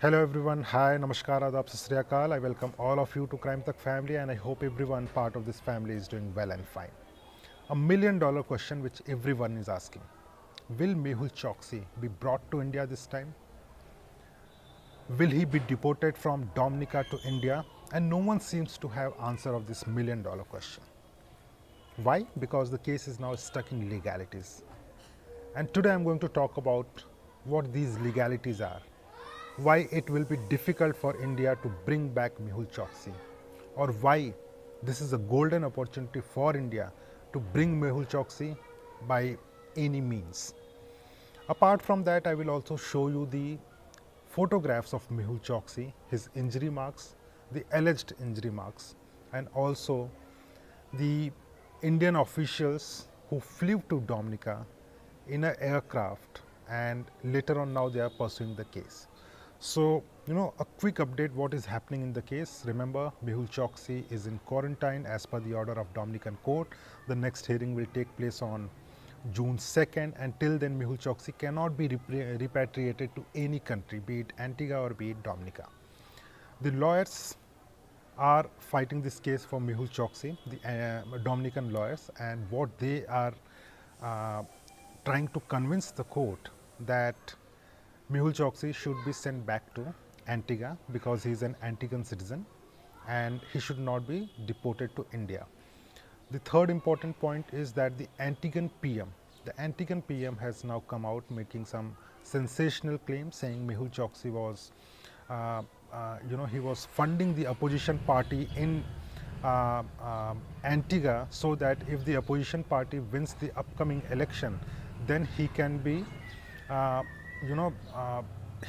Hello everyone, hi, namaskar, adab, sat sri akal. I welcome all of you to Crime Tak family and I hope everyone part of this family is doing well and fine. $1 million question which everyone is asking. Will Mehul Choksi be brought to India this time? Will he be deported from Dominica to India? And no one seems to have answer of this $1 million question. Why? Because the case is now stuck in legalities. And today I'm going to talk about what these legalities are, why it will be difficult for India to bring back Mehul Choksi, or why this is a golden opportunity for India to bring Mehul Choksi by any means. Apart from that, I will also show you the photographs of Mehul Choksi, his injury marks, the alleged injury marks, and also the Indian officials who flew to Dominica in an aircraft and later on now they are pursuing the case. So, a quick update what is happening in the case. Remember, Mehul Choksi is in quarantine as per the order of Dominican court. The next hearing will take place on June 2nd, and till then Mehul Choksi cannot be repatriated to any country, be it Antigua or be it Dominica. The lawyers are fighting this case for Mehul Choksi, the Dominican lawyers, and what they are uh, trying to convince the court that Mehul Choksi should be sent back to Antigua because he is an Antiguan citizen and he should not be deported to India. The third important point is that the Antiguan PM has now come out making some sensational claims saying Mehul Choksi was, he was funding the opposition party in Antigua so that if the opposition party wins the upcoming election, then he can be, uh, you know, uh,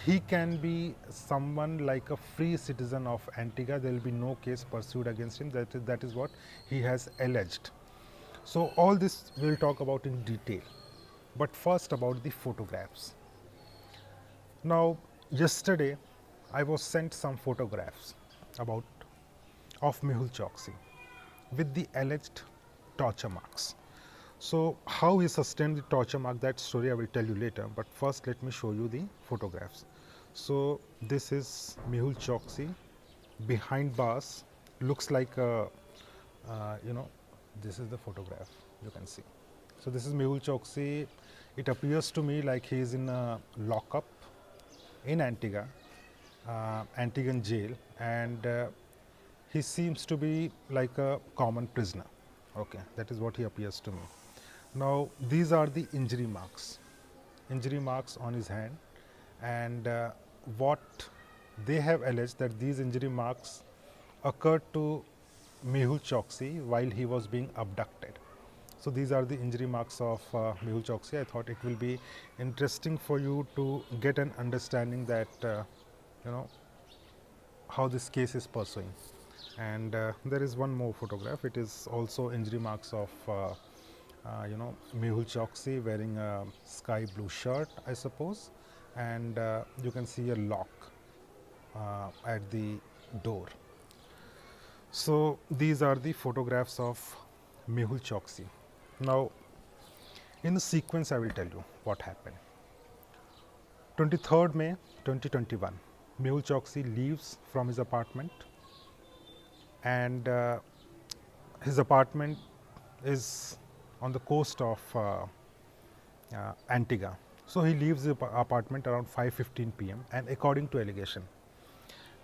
he can be someone like a free citizen of Antigua. There will be no case pursued against him. That is what he has alleged. So all this we'll talk about in detail. But first about the photographs. Now, yesterday I was sent some photographs about of Mehul Choksi with the alleged torture marks. So how he sustained the torture mark, that story I will tell you later, but first let me show you the photographs. So this is Mehul Choksi behind bars, looks like a, this is the photograph you can see. So this is Mehul Choksi. It appears to me like he is in a lockup in Antigua, Antiguan jail, and he seems to be like a common prisoner. Okay, that is what he appears to me. Now, these are the injury marks on his hand, and what they have alleged that these injury marks occurred to Mehul Choksi while he was being abducted. So these are the injury marks of Mehul Choksi. I thought it will be interesting for you to get an understanding that you know how this case is pursuing. And there is one more photograph. It is also injury marks of Mehul Choksi wearing a sky blue shirt, I suppose, and you can see a lock at the door. So these are the photographs of Mehul Choksi. Now, in the sequence, I will tell you what happened. 23rd May 2021, Mehul Choksi leaves from his apartment, and his apartment is on the coast of Antigua. So he leaves the apartment around 5:15 p.m. and according to allegation,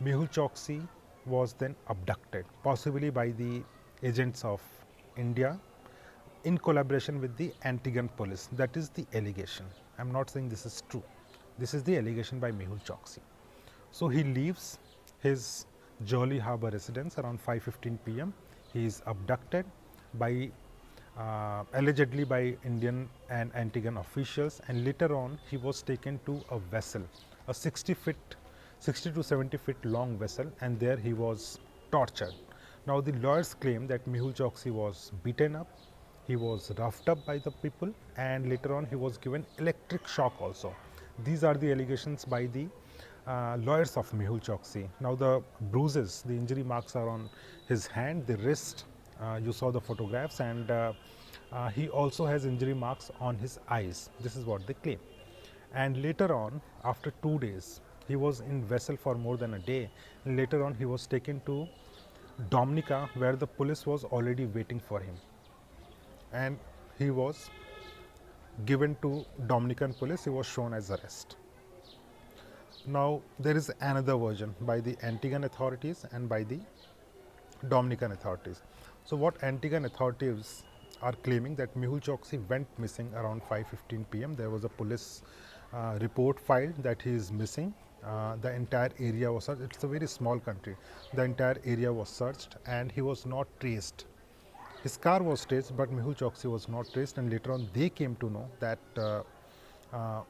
Mehul Choksi was then abducted, possibly by the agents of India in collaboration with the Antiguan police. That is the allegation. I am not saying this is true. This is the allegation by Mehul Choksi. So he leaves his Jolly Harbour residence around 5:15 p.m. He is abducted by allegedly by Indian and Antiguan officials, and later on he was taken to a vessel, a 60 to 70 feet long vessel, and there he was tortured. Now the lawyers claim that Mehul Choksi was beaten up, he was roughed up by the people, and later on he was given electric shock also. These are the allegations by the lawyers of Mehul Choksi. Now the bruises, the injury marks are on his hand, the wrist. You saw the photographs, and he also has injury marks on his eyes. This is what they claim. And later on, after 2 days, He was in vessel for more than a day. And later on, he was taken to Dominica, where the police was already waiting for him, and he was given to Dominican police. He was shown as arrest. Now there is another version by the Antiguan authorities and by the Dominican authorities. So what Antiguan authorities are claiming that Mehul Choksi went missing around 5:15 p.m. There was a police report filed that he is missing. The entire area was searched. It's a very small country. The entire area was searched and he was not traced. His car was traced, but Mehul Choksi was not traced, and later on they came to know that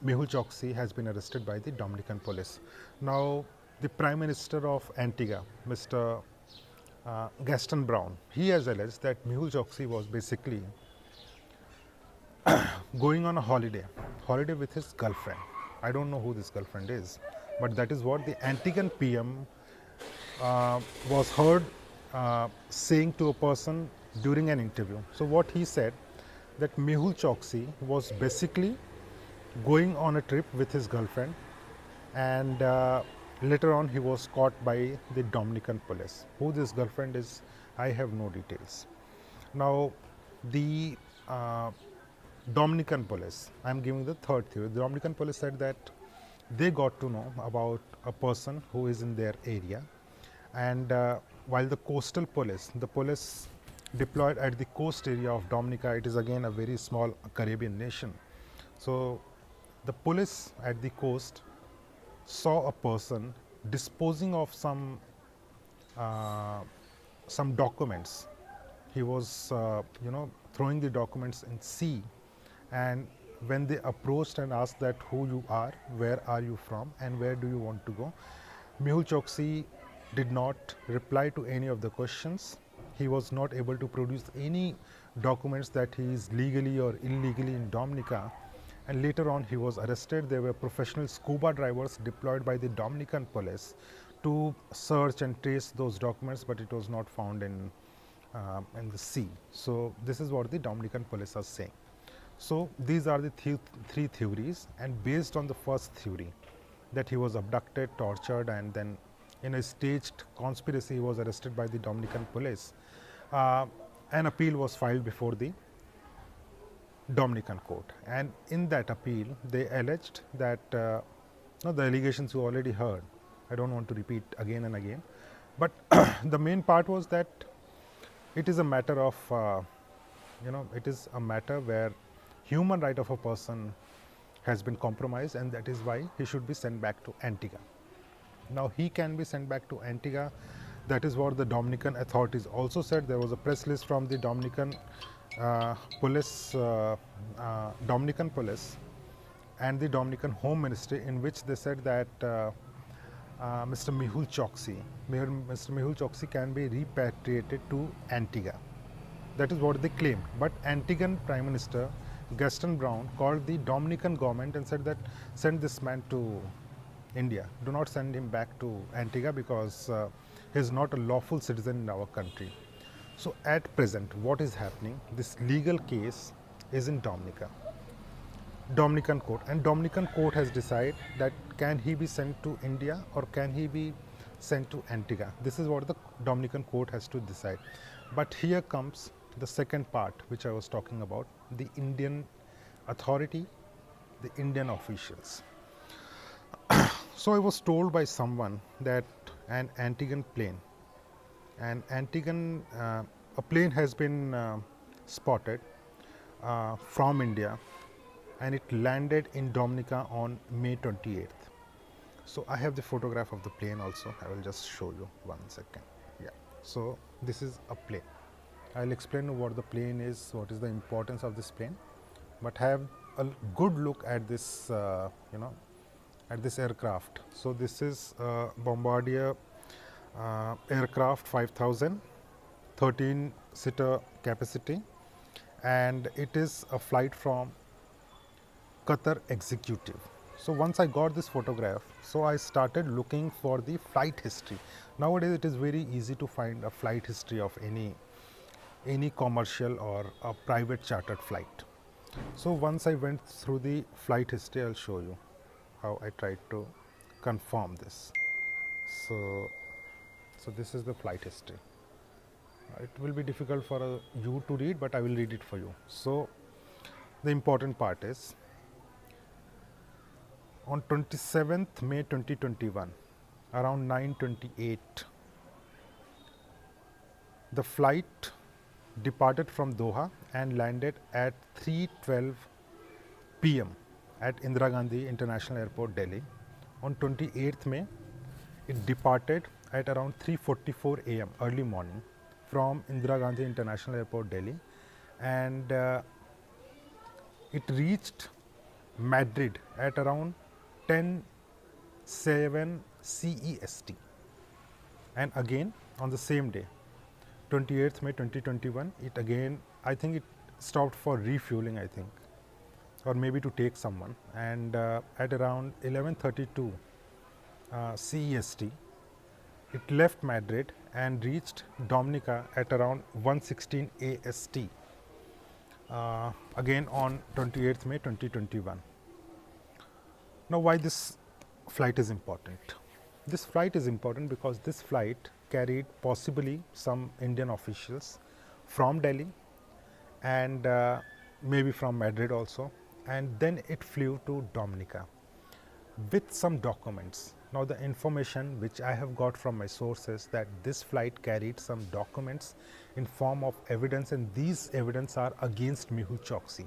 Mehul Choksi has been arrested by the Dominican police. Now, the Prime Minister of Antigua, Mr. Gaston Brown, he has alleged that Mehul Choksi was basically going on a holiday with his girlfriend. I don't know who this girlfriend is, but that is what the Antiguan PM was heard saying to a person during an interview. So what he said, that Mehul Choksi was basically going on a trip with his girlfriend, and later on he was caught by the Dominican police. Who this girlfriend is, I have no details. Now the Dominican police, I am giving the third theory. The Dominican police said that they got to know about a person who is in their area, and while the coastal police, the police deployed at the coast area of Dominica, it is again a very small Caribbean nation. So the police at the coast saw a person disposing of some documents. He was throwing the documents in sea, and when they approached and asked that who you are, where are you from, and where do you want to go, Mehul Choksi did not reply to any of the questions. He was not able to produce any documents that he is legally or illegally in Dominica, and later on he was arrested. There were professional scuba divers deployed by the Dominican police to search and trace those documents, but it was not found in the sea. So this is what the Dominican police are saying. So these are the three theories, and based on the first theory, that he was abducted, tortured, and then in a staged conspiracy he was arrested by the Dominican police, an appeal was filed before the Dominican court, and in that appeal they alleged that the allegations you already heard, I don't want to repeat again and again, but the main part was that it is a matter of it is a matter where human right of a person has been compromised, and that is why he should be sent back to Antigua. Now he can be sent back to Antigua. That is what the Dominican authorities also said. There was a press release from the Dominican police and the Dominican Home Ministry, in which they said that Mr. Mehul Choksi can be repatriated to Antigua. That is what they claimed. But Antiguan Prime Minister Gaston Brown called the Dominican government and said that send this man to India. Do not send him back to Antigua because he is not a lawful citizen in our country. So at present, what is happening? This legal case is in Dominican court, and Dominican court has decided that can he be sent to India or can he be sent to Antigua. This is what the Dominican court has to decide. But here comes the second part which I was talking about, the Indian authority, the Indian officials. So I was told by someone that an Antiguan plane, a plane has been spotted from India, and it landed in Dominica on May 28th. So I have the photograph of the plane also. I will just show you 1 second. Yeah. So this is a plane. I'll explain what the plane is, what is the importance of this plane, but have a good look at this, at this aircraft. So this is Bombardier aircraft 5000, 13-seater capacity, and it is a flight from Qatar Executive. So once I got this photograph, so I started looking for the flight history. Nowadays it is very easy to find a flight history of any commercial or a private chartered flight. So once I went through the flight history, I'll show you how I tried to confirm this. So, so this is the flight history. It will be difficult for you to read, but I will read it for you. So, the important part is on 27th May 2021, around 9:28, the flight departed from Doha and landed at 3:12 p.m. at Indira Gandhi International Airport, Delhi. On 28th May, it departed at around 3:44 a.m. early morning from Indira Gandhi International Airport, Delhi, and it reached Madrid at around 10:07 CEST. And again on the same day, 28th May 2021, it again, I think it stopped for refueling, I think, or maybe to take someone, and at around 11:32 CEST, it left Madrid and reached Dominica at around 1:16 AST, again on 28th May 2021. Now, why this flight is important? This flight is important because this flight carried possibly some Indian officials from Delhi and maybe from Madrid also, and then it flew to Dominica with some documents. Now, the information which I have got from my sources that this flight carried some documents in form of evidence, and these evidence are against Mehul Choksi.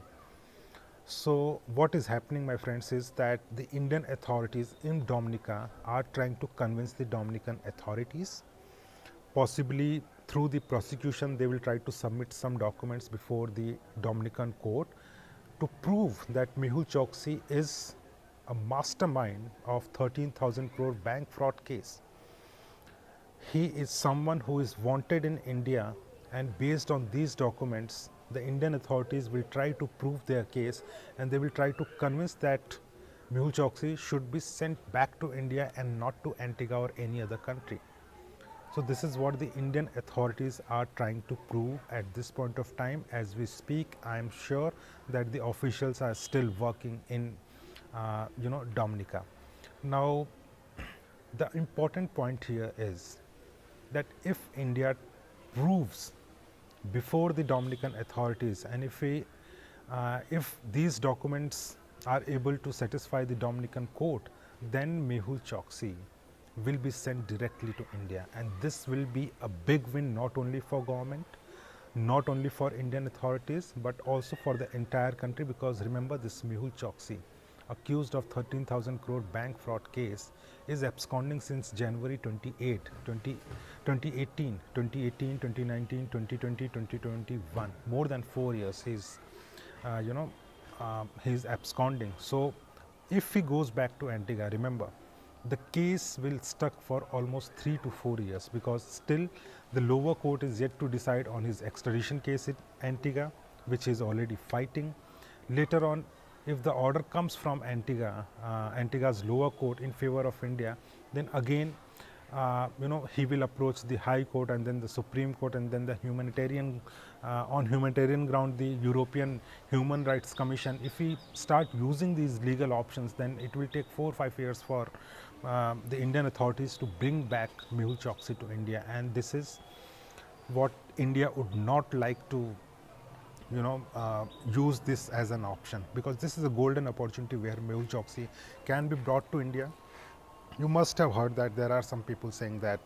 So, what is happening, my friends, is that the Indian authorities in Dominica are trying to convince the Dominican authorities. Possibly through the prosecution, they will try to submit some documents before the Dominican court to prove that Mehul Choksi is a mastermind of 13,000 crore bank fraud case. He is someone who is wanted in India, and based on these documents, the Indian authorities will try to prove their case, and they will try to convince that Mehul Choksi should be sent back to India and not to Antigua or any other country. So this is what the Indian authorities are trying to prove at this point of time. As we speak, I am sure that the officials are still working in Dominica. Now, the important point here is that if India proves before the Dominican authorities, and if these documents are able to satisfy the Dominican court, then Mehul Choksi will be sent directly to India, and this will be a big win not only for government, not only for Indian authorities, but also for the entire country, because remember, this Mehul Choksi, accused of 13,000 crore bank fraud case, is absconding since January 2018, 2019, 2020, 2021. More than 4 years he's, he's absconding. So if he goes back to Antigua, remember, the case will stuck for almost 3 to 4 years, because still the lower court is yet to decide on his extradition case in Antigua, which he is already fighting. Later on, if the order comes from Antigua, Antigua's lower court in favor of India, then again, he will approach the High Court and then the Supreme Court, and then the humanitarian, on humanitarian ground, the European Human Rights Commission. If we start using these legal options, then it will take 4 or 5 years for the Indian authorities to bring back Mehul Choksi to India, and this is what India would not like to use this as an option, because this is a golden opportunity where Mehul Choksi can be brought to India. You must have heard that there are some people saying that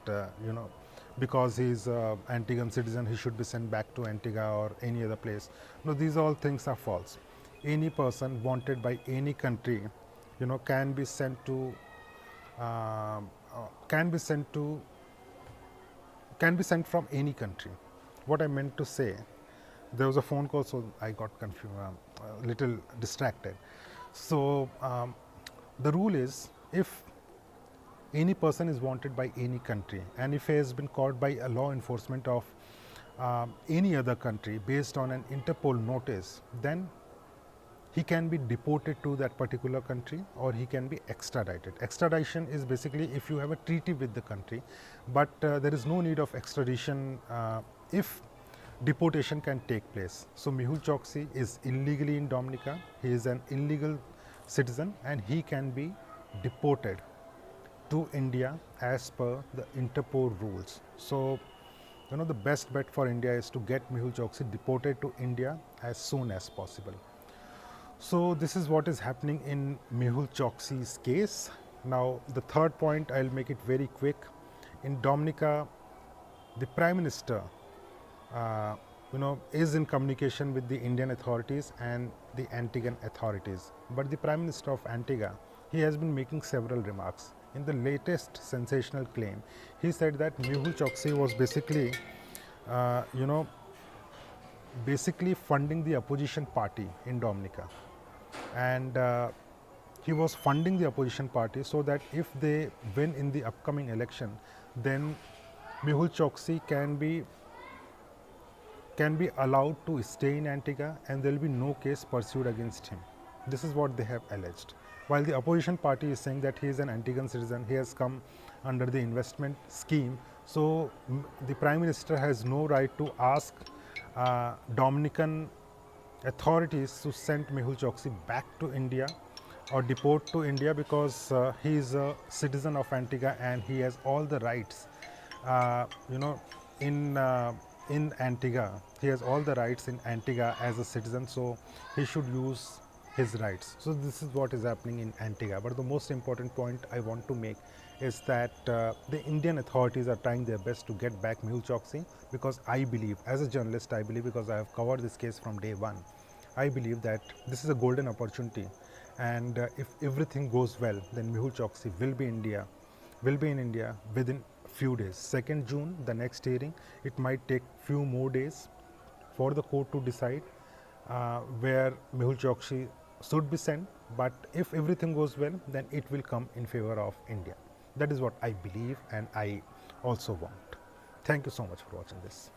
because he is an Antiguan citizen, he should be sent back to Antigua or any other place. No, these all things are false. Any person wanted by any country, can be sent to can be sent from any country. What I meant to say, there was a phone call, so I got confused, a little distracted. So the rule is, if any person is wanted by any country, and if he has been caught by a law enforcement of any other country based on an Interpol notice, then he can be deported to that particular country, or he can be extradited. Extradition is basically if you have a treaty with the country, but there is no need of extradition if deportation can take place. So Mehul Choksi is illegally in Dominica. He is an illegal citizen, and he can be deported to India as per the Interpol rules. So, the best bet for India is to get Mehul Choksi deported to India as soon as possible. So this is what is happening in Mehul Choksi's case. Now the third point, I'll make it very quick. In Dominica, the Prime Minister, is in communication with the Indian authorities and the Antiguan authorities. But the Prime Minister of Antigua, he has been making several remarks. In the latest sensational claim, he said that Mehul Choksi was uh, you know, basically funding the opposition party in Dominica, and he was funding the opposition party so that if they win in the upcoming election, then Mehul Choksi can be allowed to stay in Antigua and there will be no case pursued against him. This is what they have alleged. While the opposition party is saying that he is an Antiguan citizen, he has come under the investment scheme, so the Prime Minister has no right to ask Dominican authorities to send Mehul Choksi back to India or deport to India, because he is a citizen of Antigua and he has all the rights, uh, you know, in uh, in Antigua. He has all the rights in Antigua as a citizen, so he should use his rights. So this is what is happening in Antigua. But the most important point I want to make is that the Indian authorities are trying their best to get back Mehul Choksi, because I believe, as a journalist, I believe, because I have covered this case from day one, I believe that this is a golden opportunity, and if everything goes well, then Mehul Choksi will be in India within few days. 2nd June, the next hearing. It might take few more days for the court to decide where Mehul Choksi should be sent. But if everything goes well, then it will come in favor of India. That is what I believe and I also want. Thank you so much for watching this.